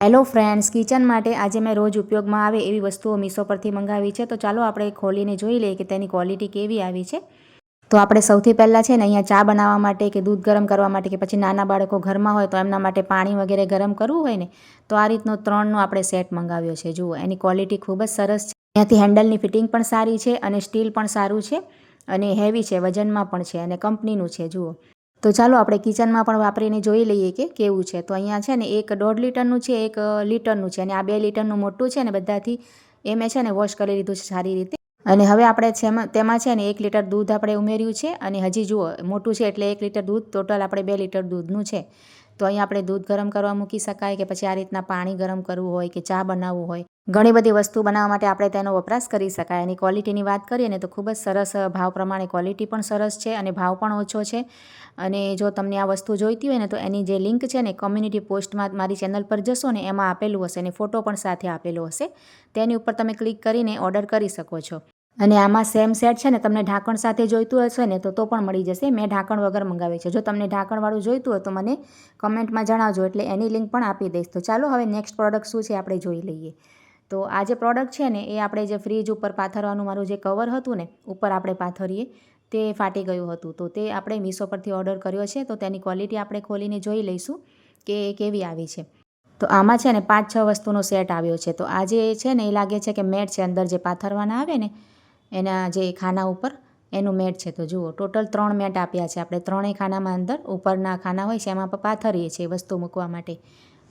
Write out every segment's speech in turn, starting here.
Hello friends, kitchen માટે આજે મેં રોજ ઉપયોગમાં આવે એવી વસ્તુઓ મીશો પરથી મંગાવી છે. તો ચાલો આપણે ખોલીને જોઈ લઈએ કે તેની ક્વોલિટી કેવી આવી છે. તો આપણે સૌથી પહેલાં છે ને અહીંયા ચા બનાવવા માટે કે દૂધ ગરમ કરવા માટે કે પછી નાના બાળકો ઘરમાં હોય તો એમના માટે પાણી વગેરે ગરમ કરવું હોય ને તો આ રીતનો 3નો આપણે સેટ મંગાવ્યો છે. જુઓ, એની ક્વોલિટી ખૂબ જ સરસ છે. ત્યાંથી હેન્ડલની ફિટિંગ પણ સારી છે અને સ્ટીલ પણ સારું છે અને હેવી છે, વજનમાં પણ છે અને કંપનીનું છે. જુઓ, તો ચાલો આપણે કિચનમાં પણ વાપરીને જોઈ લઈએ કે કેવું છે. તો અહીંયા છે ને એક 1.5 લીટરનું છે, એક લીટરનું છે અને આ 2 લીટરનું મોટું છે ને બધાથી એ મેં છે ને વોશ કરી લીધું છે સારી રીતે. અને હવે આપણે તેમાં છે ને 1 લીટર દૂધ આપણે ઉમેર્યું છે અને હજી જુઓ મોટું છે એટલે 1 લીટર દૂધ, ટોટલ આપણે 2 લીટર દૂધનું છે. તો અહીંયા આપણે દૂધ ગરમ કરવા મૂકી શકાય કે પછી આ રીતના પાણી ગરમ કરવું હોય કે ચા બનાવવું હોય, ઘણી બધી વસ્તુ બનાવવા માટે આપણે તેનો વપરાશ કરી શકાય. એની ક્વોલિટીની વાત કરીએ ને તો ખૂબ જ સરસ, ભાવ પ્રમાણે ક્વોલિટી પણ સરસ છે અને ભાવ પણ ઓછો છે. અને જો તમને આ વસ્તુ જોઈતી હોય ને તો એની જે લિંક છે ને કોમ્યુનિટી પોસ્ટમાં મારી ચેનલ પર જશો ને એમાં આપેલું હશે અને ફોટો પણ સાથે આપેલો હશે. તેની ઉપર તમે ક્લિક કરીને ઓર્ડર કરી શકો છો. અને આમાં સેમ સેટ છે ને તમને ઢાંકણ સાથે જોઈતું હશે ને તો પણ મળી જશે. મેં ઢાંકણ વગર મંગાવી છે. જો તમને ઢાંકણવાળું જોઈતું હોય તો મને કમેન્ટમાં જણાવજો એટલે એની લિંક પણ આપી દઈશ. તો ચાલો હવે નેક્સ્ટ પ્રોડક્ટ શું છે આપણે જોઈ લઈએ. તો આ જે પ્રોડક્ટ છે ને એ આપણે જે ફ્રીજ ઉપર પાથરવાનું મારું જે કવર હતું ને ઉપર આપણે પાથરીએ તે ફાટી ગયું હતું. તો તે આપણે મીશો પરથી ઓર્ડર કર્યો છે. તો તેની ક્વોલિટી આપણે ખોલીને જોઈ લઈશું કે કેવી આવી છે. તો આમાં છે ને 5-6 વસ્તુનો સેટ આવ્યો છે. તો આ જે છે ને એ લાગે છે કે મેટ છે, અંદર જે પાથરવાના આવે ને એના જે ખાના ઉપર એનું મેટ છે. તો જુઓ, ટોટલ 3 મેટ આપ્યા છે. આપણે ત્રણેય ખાનામાં અંદર ઉપરના ખાના હોય છે એમાં પાથરીએ છીએ વસ્તુ મૂકવા માટે.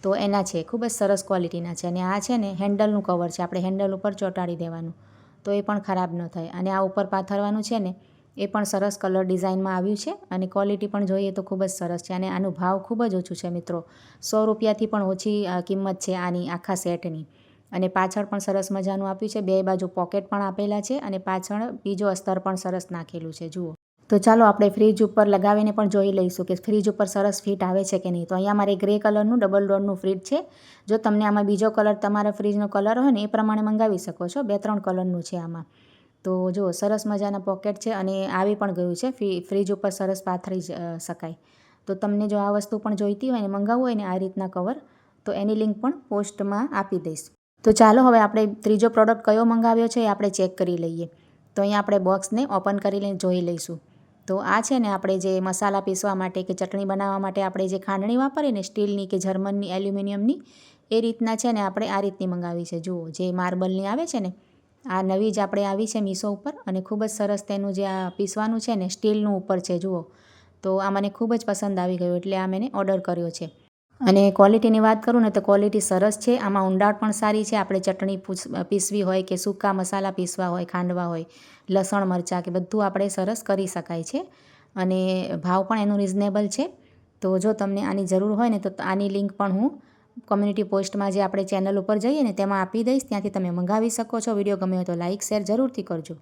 તો એના છે, ખૂબ જ સરસ ક્વોલિટીના છે. અને આ છે ને હેન્ડલનું કવર છે, આપણે હેન્ડલ ઉપર ચોંટાડી દેવાનું તો એ પણ ખરાબ ન થાય. અને આ ઉપર પાથરવાનું છે ને એ પણ સરસ કલર ડિઝાઇનમાં આવ્યું છે અને ક્વોલિટી પણ જોઈએ તો ખૂબ જ સરસ છે. અને આનું ભાવ ખૂબ જ ઓછું છે મિત્રો, 100 રૂપિયાથી પણ ઓછી કિંમત છે આની આખા સેટની. અને પાછળ પણ સરસ મજાનું આપ્યું છે, 2 બાજુ પોકેટ પણ આપેલા છે અને પાછળ બીજો અસ્તર પણ સરસ નાખેલું છે. જુઓ, તો ચાલો આપણે ફ્રીજ ઉપર લગાવીને પણ જોઈ લઈશું કે ફ્રીજ ઉપર સરસ ફિટ આવે છે કે નહીં. તો અહીંયા મારે ગ્રે કલરનું ડબલ ડોરનું ફ્રીજ છે. જો તમને આમાં બીજો કલર, તમારા ફ્રીજનો કલર હોય ને એ પ્રમાણે મંગાવી શકો છો. 2-3 કલરનું છે આમાં. તો જુઓ, સરસ મજાના પોકેટ છે અને આવી પણ ગયું છે, ફ્રીજ ઉપર સરસ પાથરી શકાય. તો તમને જો આ વસ્તુ પણ જોઈતી હોય ને મંગાવવું હોય ને આ રીતના કવર, તો એની લિંક પણ પોસ્ટમાં આપી દઈશ. તો ચાલો હવે આપણે ત્રીજો પ્રોડક્ટ કયો મંગાવ્યો છે એ આપણે ચેક કરી લઈએ. તો અહીંયા આપણે બોક્સને ઓપન કરીને જોઈ લઈશું. તો આ છે ને આપણે જે મસાલા પીસવા માટે કે ચટણી બનાવવા માટે આપણે જે ખાંડણી વાપરીએ ને સ્ટીલની કે જર્મનની, એલ્યુમિનિયમની, એ રીતના છે ને આપણે આ રીતની મંગાવી છે. જુઓ, જે માર્બલની આવે છે ને આ નવી જ આપણે આવી છે મીશો ઉપર અને ખૂબ જ સરસ તેનું જે આ પીસવાનું છે ને સ્ટીલનું ઉપર છે. જુઓ, તો આ મને ખૂબ જ પસંદ આવી ગયું એટલે આ મેં ઓર્ડર કર્યો છે. અને ક્વોલિટીની વાત કરું ને તો ક્વોલિટી સરસ છે. આમાં ઊંડાણ પણ સારી છે. આપણે ચટણી પીસવી હોય કે સૂકા મસાલા પીસવા હોય, ખાંડવા હોય, લસણ મરચાં કે બધું આપણે સરસ કરી શકાય છે. અને ભાવ પણ એનું રિઝનેબલ છે. તો જો તમને આની જરૂર હોય ને તો આની લિંક પણ હું કોમ્યુનિટી પોસ્ટમાં જે આપણે ચેનલ ઉપર જઈએ ને તેમાં આપી દઈશ. ત્યાંથી તમે મંગાવી શકો છો. વિડીયો ગમ્યો હોય તો લાઇક શેર જરૂરથી કરજો.